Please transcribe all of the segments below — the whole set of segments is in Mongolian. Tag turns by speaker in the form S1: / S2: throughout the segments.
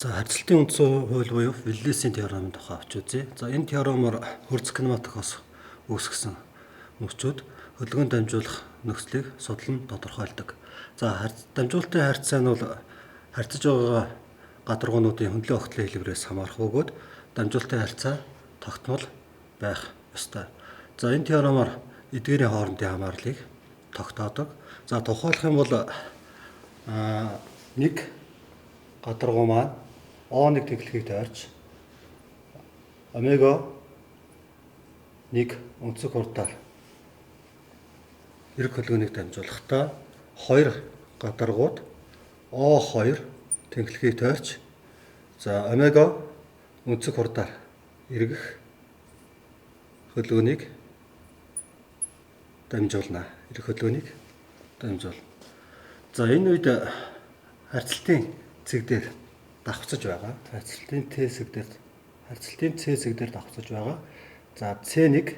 S1: За харьцалтын үндсэн хууль буюу Виллесийн теоремын тухай авч үзье. За энэ теоремоор хурц кинематикоос үүсгэсэн мөчүүд хөдөлгөөнд дамжуулах нөхцөлийг судлан тодорхойлдог. За дамжуулалтын харьцаа нь бол харьцаж байгаа гадаргуунуудын хөндлөн огтлын хэлбэрээс хамаарах бөгөөд дамжуулалтын харьцаа тогтмол байх ёстой. За энэ теоремоор эдгээрийн хоорондын хамаарлыг тогтоодог. За тухайлах юм бол нэг гадаргуу маань O1 тэглэхийг тойрч омега 1 өнцөг хурдаар эрг хөлгөөнийг дамжуулахдаа хоёр гадаргууд O2 тэглэхийг тойрч за омега өнцөг хурдаар эргэх хөлгөөнийг дамжуулна. Эрг хөлгөөнийг дамжуулна. За энэ үед харьцалтын цэг дээр давхцаж байгаа. Харьцалтын Т-цэг дээр Ц-цэг дээр давхцаж байгаа. За C1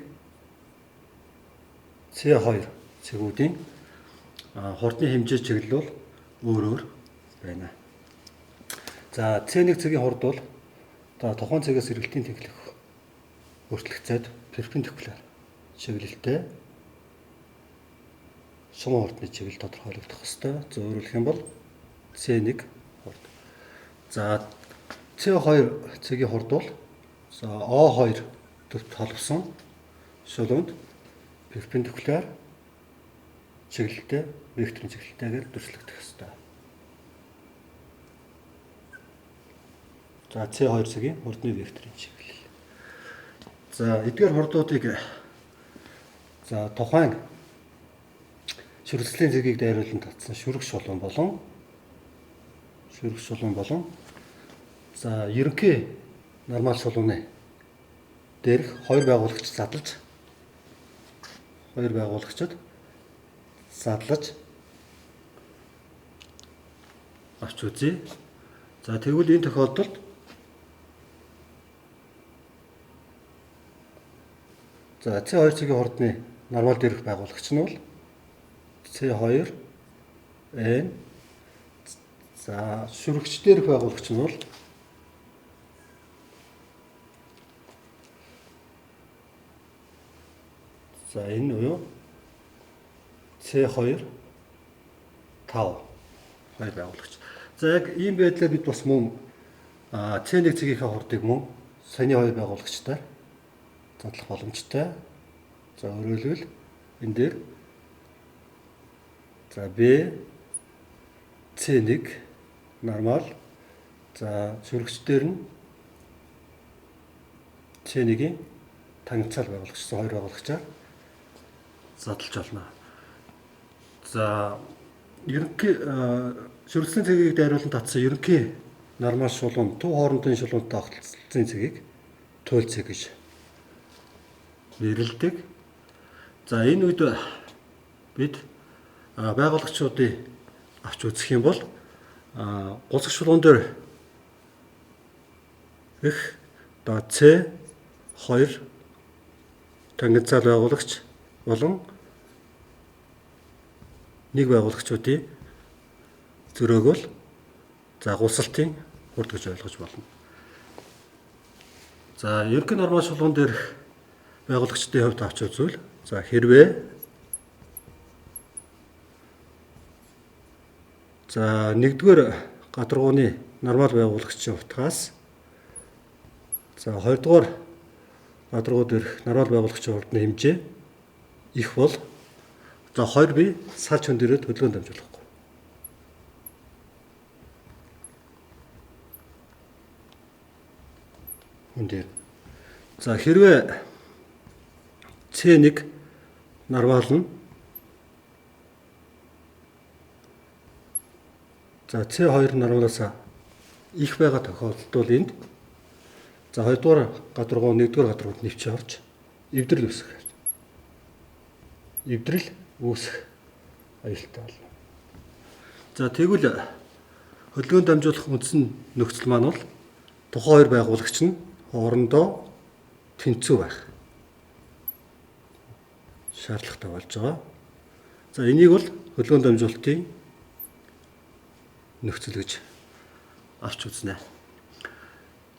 S1: C2 цэгүүдийн хурдны хэмжээ чиглэл бол өөр байна. За C1 цэгийн хурд бол тухайн цэгээс эргэлтийн тэглэх өртөлгцөөд перпендикуляр чиглэлтэй сумын хурдны чиглэл тодорхойлогдох ёстой. Зөвөрлөх юм бол C1 хурд. За C2 цэгийн хурд бол O2 төвд холбосон шулуунд перпендикуляр чиглэлтэй векторын чиглэлтэйгээр дүрслэгдэх ёстой. За C2 цэгийн хурдны векторын чиглэл. За эдгээр хурдуудыг за тухайн шүргслийн цэгийг дайруулан татсан шүрэг шулуун болон за ерөнхий нормал шулууны дээрх хоёр байгуулагчид задлаж авч үзье. За тэгвэл энэ тохиолдолд за C2 цэгийн хурдны нормал дээрх байгуулагч нь бол C2 N. За шүрэгч дээрх байгуулагч нь бол за энэ уу C2 5 хоёр байгуулагч. За яг ийм байдлаар бид бас мөн C1 цэгийнхээ хурдыг мөн саяны хоёр байгуулагчтай задлах боломжтой. За өөрөөр хэлбэл энэ дээр за B C1 нормал. За шүрэгчдэр нь C1-ийн тангицаал байгуулагчсан хоёр байгуулагчаар задлж болно. За ерөнхий шүргслийн цэгийг дайруулан татсан ерөнхий нормал шулуун төв хоорондын шулуунтай огтлцсон цэгийг туйл цэг гэж нэрлэдэг. За энэ үед бид байгуулагчдыг авч үзэх юм бол гулсах шулуун дээр их C2 тангицаал байгуулагч болон нэг байгуулагчдын зөрөөг бол за гулсалтын хурд гэж ойлгож болно. За ерөнхий нормал шулуун дээрх байгуулагчдын хувьд авч үзвэл за хэрвээ за нэгдүгээр гадаргууны нормал байгуулагчийн утгаас за хоёрдугаар гадаргуу дээрх нормал байгуулагчийн хурдны хэмжээ их бол за 2 бие салж хөндөрөөд хөдөлгөөнд дамжуулахгүй. Хүндээ. За хэрвээ C1 нормал нь за C2 нормалаас их байгаа тохиолдолд бол энд за 2 дугаар гадаргуу 1 дугаар гадаргууд нэвчээ орж эвдрэл үүсэх аюултай болно. За тэгвэл хөдөлгөөнд дамжуулах үндсэн нөхцөл маань бол тухайн хоёр байгуулагч нь хоорондоо тэнцүү байх шаардлагатай болж байгаа. За энийг бол хөдөлгөөнд дамжуулалтын нөхцөл гэж авч үзнэ.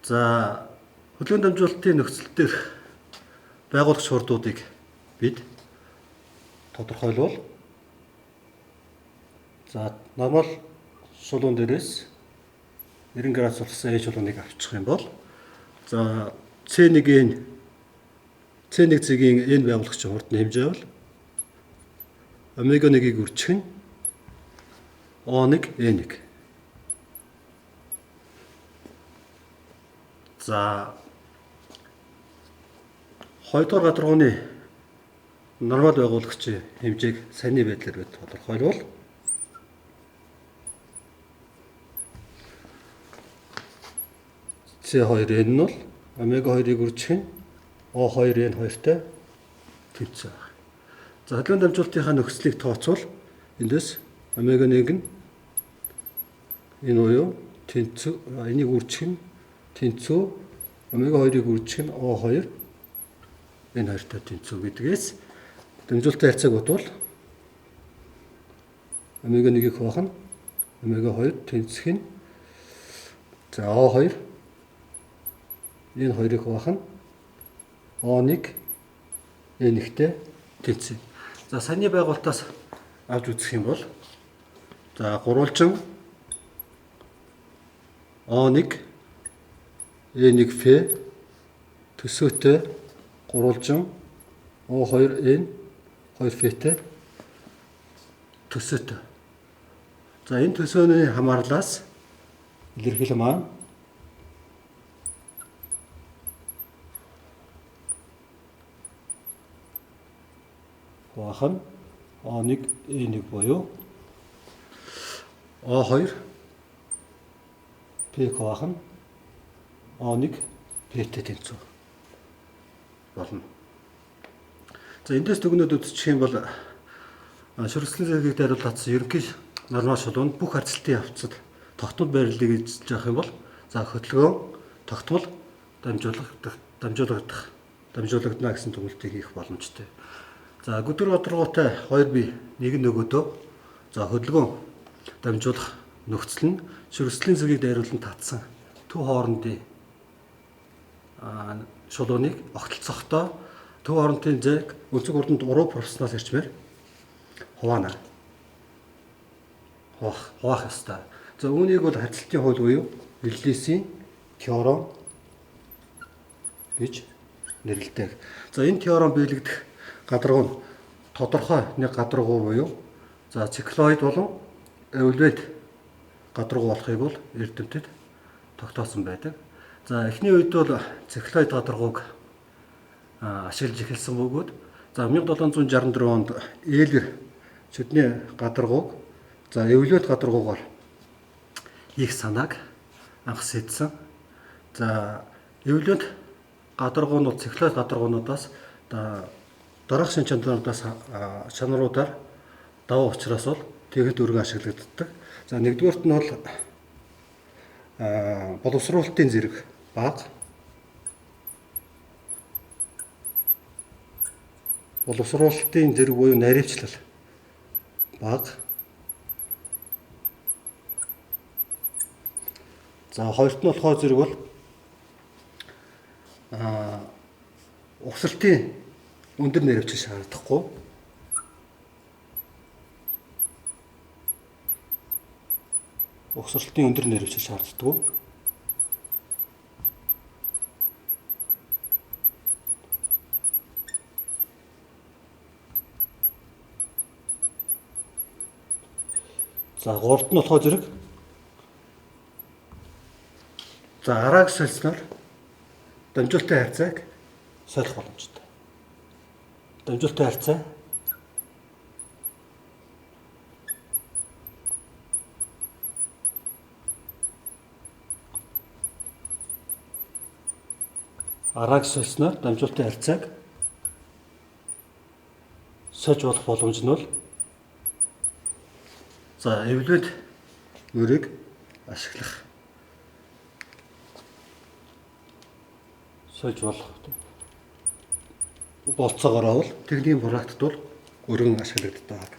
S1: За хөдөлгөөн дамжуулалтын нөхцөл дээрх байгуулагч хурдуудыг бид тодорхойлвол за нормал шулуун дээрээс 90 градус болсон ээж шулууныг авчих юм бол за C1 зэгийн энэ байгуулагчийн хурдны хэмжээ бол омега 1-ийг үржих нь O1 E1. За хоёрдугаар гадаргууны нормал байгуулагчийн хэмжээг саний байдлаар бид тодорхойлвол C2N нь бол омега 2-ыг үржих нь O2N2-тай тэнцээ байна. За хөдөлгөөн дамжуулалтынхаа нөхцөлийг тооцвол эндээс омега 1 нь энэ буюу тэнцүү энийг үржих нь тэнцүү омега 2-ыг үржих нь O2 энэ хоёртой тэнцүү гэдгээс дамжуулалтын харьцааг бодвол омега 1-ийг хуваах нь омега 2 тэнцэх нь за O2 энэ хоёрыг хуваах нь O1 N1-тэй тэнцээ. За саний байгуулалтаас авч үзэх юм бол за гурвалжин O1 E1F төсөөтэй гурвалжин O2N 2F-тэй төсөөтэй. За энэ төсөөний хамаарлаас илэрхийлэл маань хуваах нь O1 E1 буюу O2 P хуваах нь O1 P-тэй тэнцүү болно. За эндээс дүгнээд үзчих юм бол шүргэслийн зэргийг даруул татсан ерөнхий нормал шулуунд бүх харьцалтын явцад тогтмол байрлалыг эзэлж явах юм бол за хөдөлгөөн тогтмол дамжуулагдана гэсэн дүгнэлтийг хийх боломжтой. За гүдэр бодрогоотой хоёр бие нэг нөгөөдөө за хөдөлгөөн дамжуулах нөхцөл нь шүргэслийн зэргийг дайруулан татсан төв хоорондын шулууныг огтлцохдоо төв хоорондын зайг өнцөг урданд уруу пропорционал хэрчмээр хуваана. Хуваах ёстой. За үүнийг бол харьцалтын хууль буюу Виллисийн теорем гэж нэрлэдэг. За энэ теорем биелэгдэх гадаргуу нь тодорхой нэг гадаргуу буюу за циклоид болон эволвет гадаргуу болохыг бол эрдэмтэд тогтоосон байдаг. За эхний үед бол циклоид гадаргууг ашиглаж эхэлсэн бөгөөд за 1764 онд Эйлер шүдний гадаргууг за эволвет гадаргуугаар их санааг анх сэдсэн. За эволвет гадаргуунууд циклоид гадаргуунуудаас дараах шин чанаруудаар даваа учраас бол тэгэд өргөн ашиглагддаг. За нэгдүгээрт нь бол боловсруулалтын зэрэг бага. Боловсруулалтын зэрэг буюу наривчлал бага. За хоёрт нь болохоор зэрэг бол угсралтын өндөр наривчлал шаардахгүй. Угсралтын өндөр наривчлал шаарддаг. За гуравт нь болохоор зэрэг за арааг солисноор дамжуулалтын харьцааг солих боломжтой. Дамжуулалтын харьцаа арааг солисноор дамжуулалтын харьцааг сольж болох боломж нь бол за эволвет мөрийг ашиглах сольж болох болцоогоор бол техникийн практикт бол өргөн ашиглагддаг.